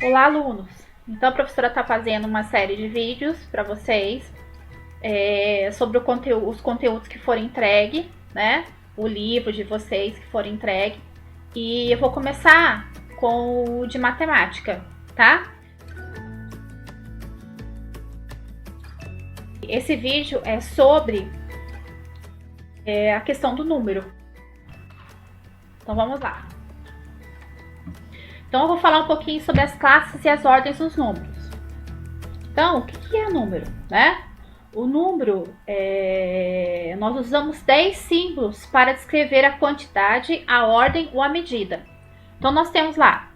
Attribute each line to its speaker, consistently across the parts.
Speaker 1: Olá, alunos! Então, a professora está fazendo uma série de vídeos para vocês sobre os conteúdos que forem entregues, né? O livro de vocês que forem entregue. E eu vou começar com o de matemática, tá? Esse vídeo é sobre a questão do número. Então, vamos lá. Então, eu vou falar um pouquinho sobre as classes e as ordens dos números. Então, o que é número, né? O número, nós usamos 10 símbolos para descrever a quantidade, a ordem ou a medida. Então, nós temos lá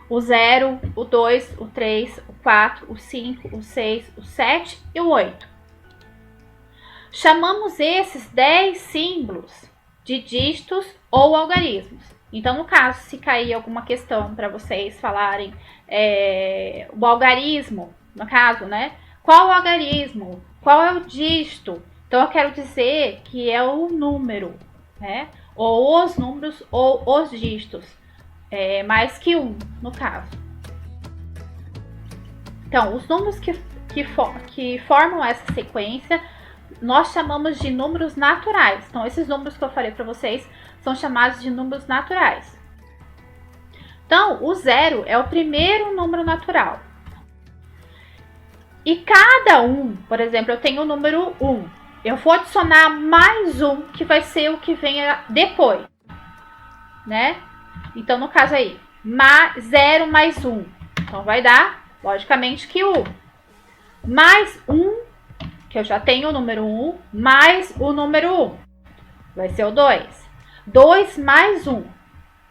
Speaker 1: o 0, o 2, o 3, o 4, o 5, o 6, o 7 e o 8. Chamamos esses 10 símbolos de dígitos ou algarismos. Então, no caso, se cair alguma questão para vocês falarem o algarismo, no caso, né? Qual o algarismo? Qual é o dígito? Então, eu quero dizer que é o número, né? Ou os números ou os dígitos. Mais que um, no caso. Então, os números que formam essa sequência, nós chamamos de números naturais. Então, esses números que eu falei para vocês são chamados de números naturais. Então, o 0 é o primeiro número natural. E cada um, por exemplo, eu tenho o número 1. Eu vou adicionar mais um, que vai ser o que vem depois, né? Então, no caso aí, 0 mais 1. Então, vai dar, logicamente, que 1. Mais 1, que eu já tenho o número 1, mais o número 1. Vai ser o 2. 2 mais 1.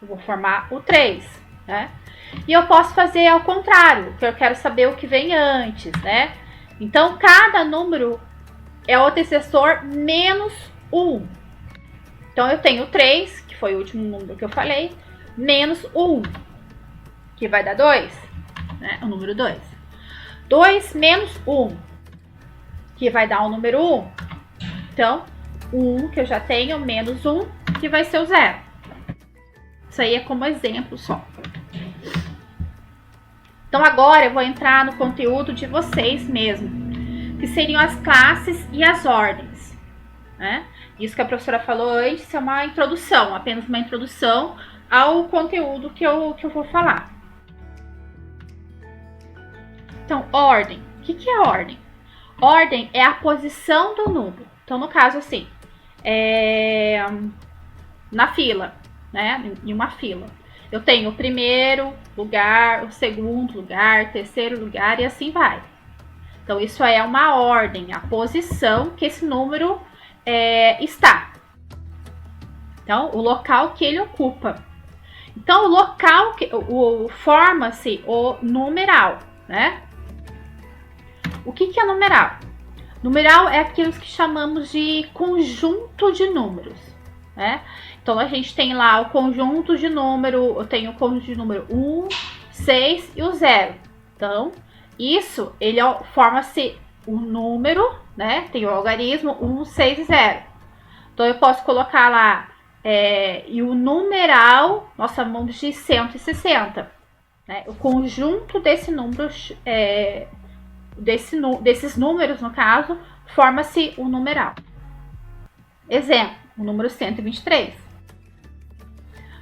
Speaker 1: Eu vou formar o 3, né? E eu posso fazer ao contrário, que eu quero saber o que vem antes, né? Então, cada número é o antecessor menos 1. Então, eu tenho 3, que foi o último número que eu falei, menos 1, que vai dar 2, né? O número 2. 2 menos 1, que vai dar o número 1. Então, 1 que eu já tenho, menos 1, que vai ser o 0. Isso aí é como exemplo só. Então, agora eu vou entrar no conteúdo de vocês mesmo, que seriam as classes e as ordens, né? Isso que a professora falou antes é uma introdução, apenas uma introdução ao conteúdo que eu vou falar. Então, ordem. O que é ordem? Ordem é a posição do número. Então, no caso, assim, na fila, né? Em uma fila. Eu tenho o primeiro lugar, o segundo lugar, terceiro lugar e assim vai. Então, isso é uma ordem, a posição que esse número está. Então, o local que ele ocupa. Então, o local forma-se o numeral, né? O que é numeral? Numeral é aquilo que chamamos de conjunto de números, né? Então, a gente tem lá o conjunto de número, eu tenho o conjunto de número 1, 6 e o 0. Então, isso, ele forma-se um número, né? Tem o algarismo 1, 6 e 0. Então, eu posso colocar lá, e o numeral, nós chamamos de 160. Né? O conjunto desse número, desses números, no caso, forma-se um numeral. Exemplo, o número 123.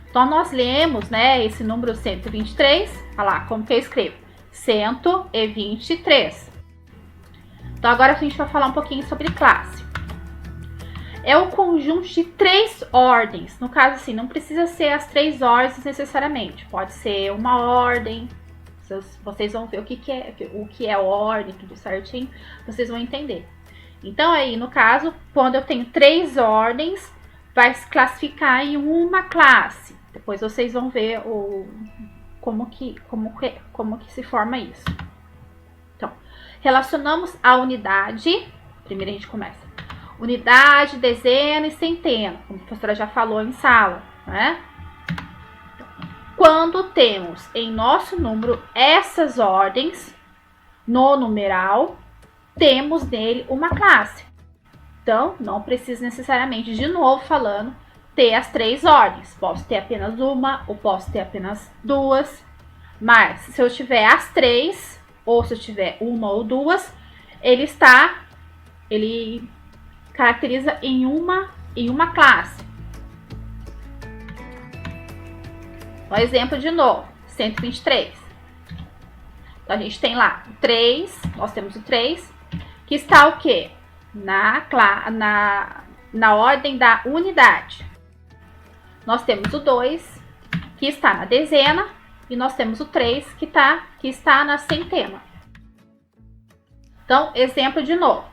Speaker 1: Então, nós lemos, né, esse número 123, olha lá, como que eu escrevo? 123. Então, agora a gente vai falar um pouquinho sobre classe. É o conjunto de 3 ordens. No caso, assim, não precisa ser as 3 ordens necessariamente. Pode ser uma ordem. Vocês vão ver o que é ordem, tudo certinho. Vocês vão entender. Então, aí, no caso, quando eu tenho 3 ordens, vai se classificar em uma classe. Depois vocês vão ver como que se forma isso. Então, relacionamos a unidade. Primeiro a gente começa. Unidade, dezena e centena, como a professora já falou em sala, né? Então, quando temos em nosso número essas ordens no numeral, temos nele uma classe. Então, não precisa necessariamente, de novo falando, ter as 3 ordens. Posso ter apenas uma ou posso ter apenas 2. Mas se eu tiver as 3, ou se eu tiver uma ou duas, ele caracteriza em uma classe. Um exemplo de novo, 123. Então, a gente tem lá o 3, nós temos o 3, que está o quê? Na ordem da unidade. Nós temos o 2, que está na dezena, e nós temos o 3, que está na centena. Então, exemplo de novo.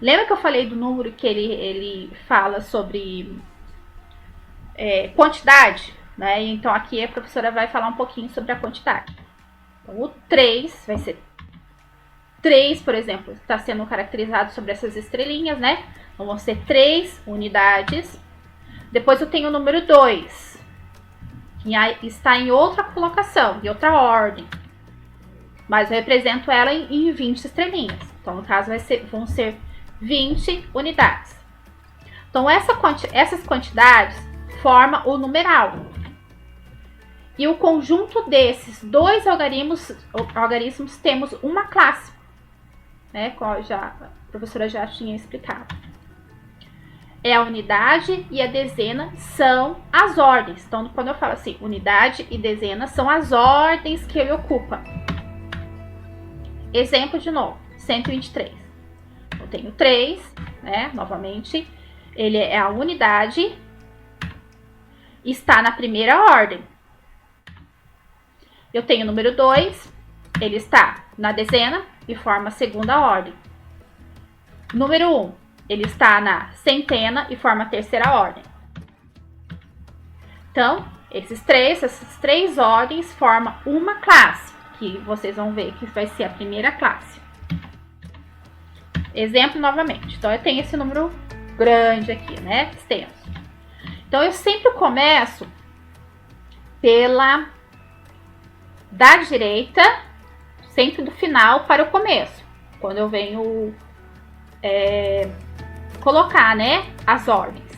Speaker 1: Lembra que eu falei do número que ele fala sobre quantidade? Né? Então, aqui a professora vai falar um pouquinho sobre a quantidade. Então, o 3 vai ser 3, por exemplo, está sendo caracterizado sobre essas estrelinhas, né? Então, vão ser 3 unidades. Depois eu tenho o número 2, que está em outra colocação, em outra ordem. Mas eu represento ela em 20 estrelinhas. Então, no caso, vão ser 20 unidades. Então, essas quantidades formam o numeral. E o conjunto desses dois algarismos temos uma classe, né? Como a professora já tinha explicado. É a unidade e a dezena são as ordens. Então, quando eu falo assim, unidade e dezena são as ordens que ele ocupa. Exemplo de novo, 123. Eu tenho 3, né? Novamente, ele é a unidade, está na primeira ordem. Eu tenho o número 2, ele está na dezena e forma a segunda ordem. Número 1, ele está na centena e forma a terceira ordem. Então, essas três ordens formam uma classe, que vocês vão ver que vai ser a primeira classe. Exemplo novamente. Então, eu tenho esse número grande aqui, né? Extenso. Então, eu sempre começo da direita, sempre do final para o começo. Quando eu venho colocar, né, as ordens.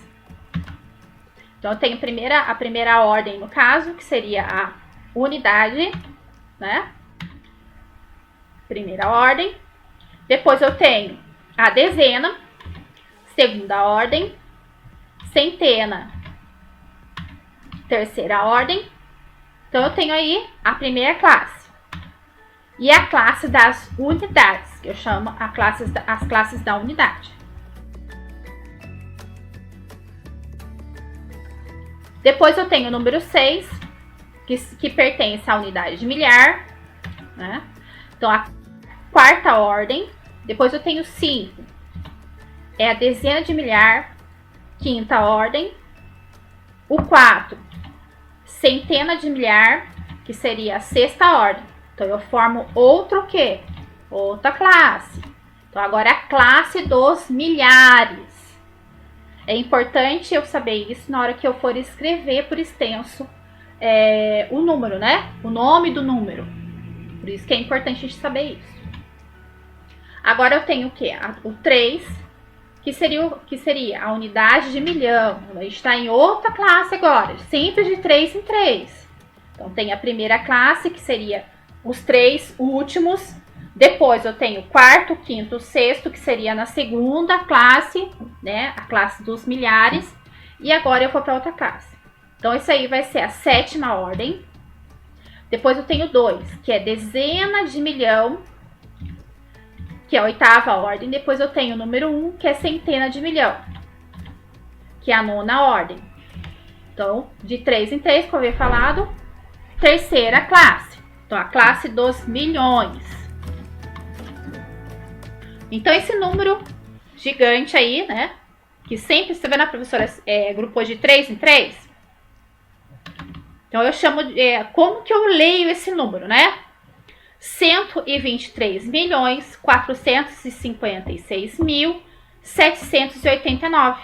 Speaker 1: Então, eu tenho a primeira ordem, no caso, que seria a unidade, né? Primeira ordem. Depois eu tenho a dezena, segunda ordem, centena, terceira ordem. Então, eu tenho aí a primeira classe. E a classe das unidades, que eu chamo as classes da unidade. Depois eu tenho o número 6, que pertence à unidade de milhar, né? Então, a quarta ordem. Depois eu tenho 5, é a dezena de milhar, quinta ordem. O 4, centena de milhar, que seria a sexta ordem. Então, eu formo outro quê? Outra classe. Então, agora é a classe dos milhares. É importante eu saber isso na hora que eu for escrever por extenso o número, né? O nome do número. Por isso que é importante a gente saber isso. Agora eu tenho o quê? O 3, que seria a unidade de milhão. A gente está em outra classe agora, sempre de 3 em 3. Então, tem a primeira classe, que seria os 3 últimos. Depois eu tenho o quarto, quinto, sexto, que seria na segunda classe, né? A classe dos milhares. E agora eu vou para outra classe. Então, isso aí vai ser a sétima ordem. Depois eu tenho 2, que é dezena de milhão, que é a oitava ordem. Depois eu tenho o número 1, que é centena de milhão, que é a nona ordem. Então, de 3 em 3, como eu havia falado, terceira classe. Então, a classe dos milhões. Então, esse número gigante aí, né? Que sempre, você vê na professora, grupou de 3 em 3. Então, eu chamo como que eu leio esse número, né? 123.456.789.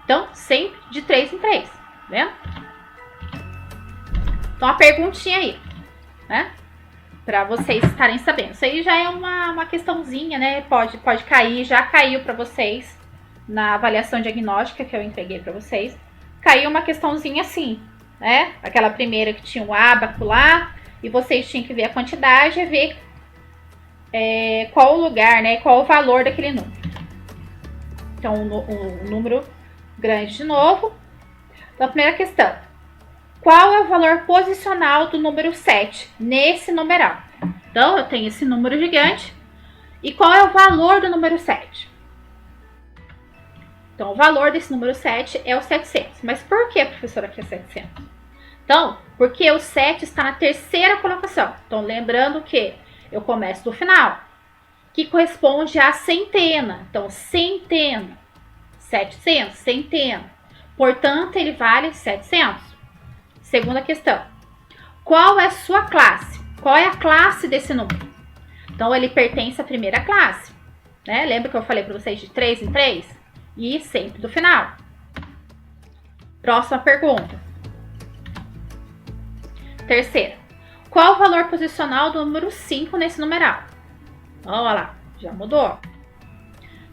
Speaker 1: Então, sempre de 3 em 3, tá vendo? Então, a perguntinha aí, né? Para vocês estarem sabendo. Isso aí já é uma questãozinha, né? Pode cair, já caiu para vocês na avaliação diagnóstica que eu entreguei para vocês. Caiu uma questãozinha assim, né? Aquela primeira que tinha o ábaco lá, e vocês tinham que ver a quantidade e ver qual o lugar, né? Qual o valor daquele número. Então, um número grande de novo. Então, a primeira questão. Qual é o valor posicional do número 7 nesse numeral? Então, eu tenho esse número gigante. E qual é o valor do número 7? Então, o valor desse número 7 é o 700. Mas por que, professora, que é 700? Então, porque o 7 está na terceira colocação. Então, lembrando que eu começo do final, que corresponde à centena. Então, centena, 700, centena. Portanto, ele vale 700. Segunda questão. Qual é a sua classe? Qual é a classe desse número? Então, ele pertence à primeira classe. Né? Lembra que eu falei para vocês de 3 em 3? E sempre do final. Próxima pergunta. Terceira. Qual o valor posicional do número 5 nesse numeral? Olha lá, já mudou.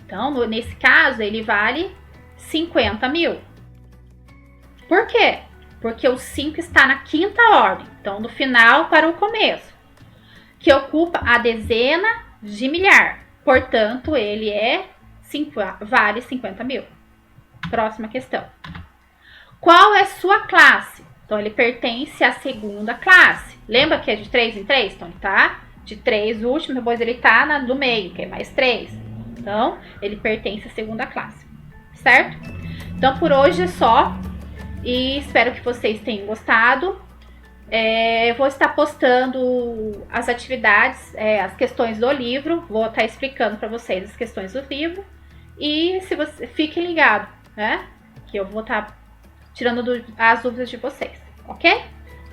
Speaker 1: Então, nesse caso, ele vale 50 mil. Por quê? Porque o 5 está na quinta ordem. Então, do final para o começo. Que ocupa a dezena de milhar. Portanto, ele vale 50 mil. Próxima questão. Qual é sua classe? Então, ele pertence à segunda classe. Lembra que é de 3 em 3? Então, ele tá de 3 último, depois ele tá no meio, que é mais 3. Então, ele pertence à segunda classe. Certo? Então, por hoje é só. E espero que vocês tenham gostado. Eu vou estar postando as atividades, as questões do livro. Vou estar explicando para vocês as questões do livro. E se você fiquem ligados, né? Que eu vou estar tirando as dúvidas de vocês, ok?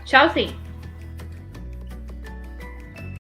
Speaker 1: Tchauzinho!